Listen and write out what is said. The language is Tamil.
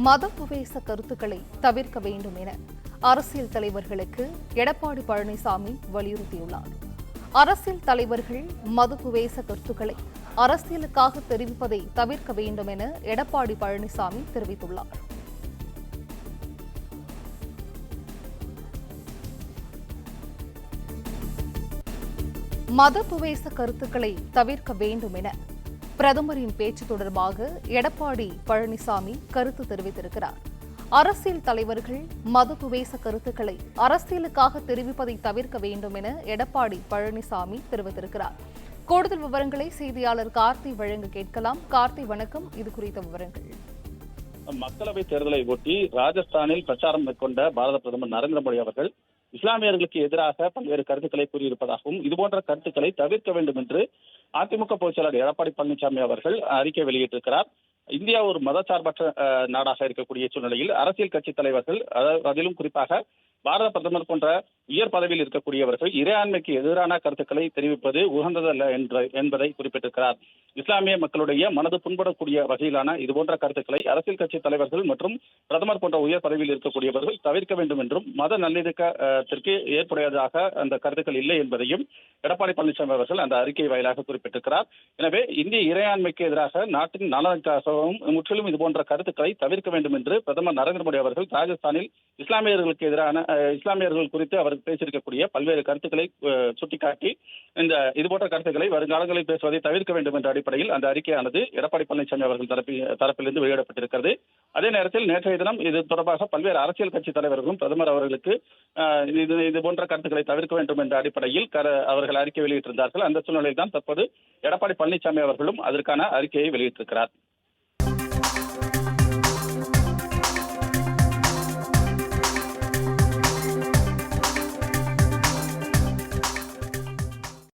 மத துவேஷ கருத்துக்களை தவிர்க்க வேண்டும் என அரசியல் தலைவர்களுக்கு எடப்பாடி பழனிசாமி வலியுறுத்தியுள்ளார். அரசியல் தலைவர்கள் மத துவேஷ கருத்துக்களை அரசியலுக்காக தெரிவிப்பதை தவிர்க்க வேண்டும் என எடப்பாடி பழனிசாமி தெரிவித்துள்ளார். மத துவேஷ கருத்துக்களை தவிர்க்க வேண்டும் என பிரதமரின் பேச்சு தொடர்பாக எடப்பாடி பழனிசாமி கருத்து தெரிவித்திருக்கிறார். அரசியல் தலைவர்கள் மத துவேஷ கருத்துக்களை அரசியலுக்காக தெரிவிப்பதை தவிர்க்க வேண்டும் என எடப்பாடி பழனிசாமி தெரிவித்திருக்கிறார். கூடுதல் விவரங்களை செய்தியாளர் கார்த்தி வழங்க கேட்கலாம். கார்த்தி, வணக்கம். இது குறித்த விவரங்கள். மக்களவை தேர்தலை ஒட்டி ராஜஸ்தானில் பிரச்சாரம் மேற்கொண்ட பாரத பிரதமர் நரேந்திர மோடி அவர்கள் இஸ்லாமியர்களுக்கு எதிராக பல்வேறு கருத்துக்களை கூறியிருப்பதாகவும் இதுபோன்ற கருத்துக்களை தவிர்க்க வேண்டும் என்று அதிமுக பொதுச் செயலாளர் எடப்பாடி பழனிசாமி அவர்கள் அறிக்கை வெளியிட்டிருக்கிறார். இந்தியா ஒரு மதசார்பற்ற நாடாக இருக்கக்கூடிய சூழ்நிலையில் அரசியல் கட்சி தலைவர்கள், அதிலும் குறிப்பாக பாரத பிரதமர் போன்ற உயர் பதவியில் இருக்கக்கூடியவர்கள் இறையாண்மைக்கு எதிரான கருத்துக்களை தெரிவிப்பது உகந்ததல்ல என்பதை குறிப்பிட்டிருக்கிறார். இஸ்லாமிய மக்களுடைய மனது புண்படக்கூடிய வகையிலான இதுபோன்ற கருத்துக்களை அரசியல் கட்சி தலைவர்கள் மற்றும் பிரதமர் போன்ற உயர் பதவியில் இருக்கக்கூடியவர்கள் தவிர்க்க வேண்டும் என்றும் மத நல்லிணக்கத்திற்கு ஏற்புடையதாக அந்த கருத்துக்கள் இல்லை என்பதையும் எடப்பாடி பழனிசாமி அவர்கள் அந்த அறிக்கை வாயிலாக குறிப்பிட்டிருக்கிறார். எனவே இந்திய இறையாண்மைக்கு எதிராக நாட்டின் நலனுக்காகவும் முற்றிலும் இதுபோன்ற கருத்துக்களை தவிர்க்க வேண்டும் என்று பிரதமர் நரேந்திர மோடி அவர்கள் ராஜஸ்தானில் இஸ்லாமியர்களுக்கு எதிரான இஸ்லாமியர்கள் குறித்து அவர் பேசியிருக்கக்கூடிய பல்வேறு கருத்துக்களை சுட்டிக்காட்டி இதுபோன்ற கருத்துக்களை வருங்காலங்களில் பேசுவதை தவிர்க்க வேண்டும் என்ற அடிப்படையில் அந்த அறிக்கையானது எடப்பாடி பழனிசாமி அவர்கள் தரப்பிலிருந்து வெளியிடப்பட்டிருக்கிறது. அதே நேரத்தில் நேற்றைய தினம் இது தொடர்பாக பல்வேறு அரசியல் கட்சி தலைவர்களும் பிரதமர் அவர்களுக்கு இது போன்ற கருத்துக்களை தவிர்க்க வேண்டும் என்ற அடிப்படையில் அவர்கள் அறிக்கை வெளியிட்டிருந்தார்கள். அந்த சூழ்நிலையில் தான் தற்போது எடப்பாடி பழனிசாமி அவர்களும் அதற்கான அறிக்கையை வெளியிட்டிருக்கிறார்.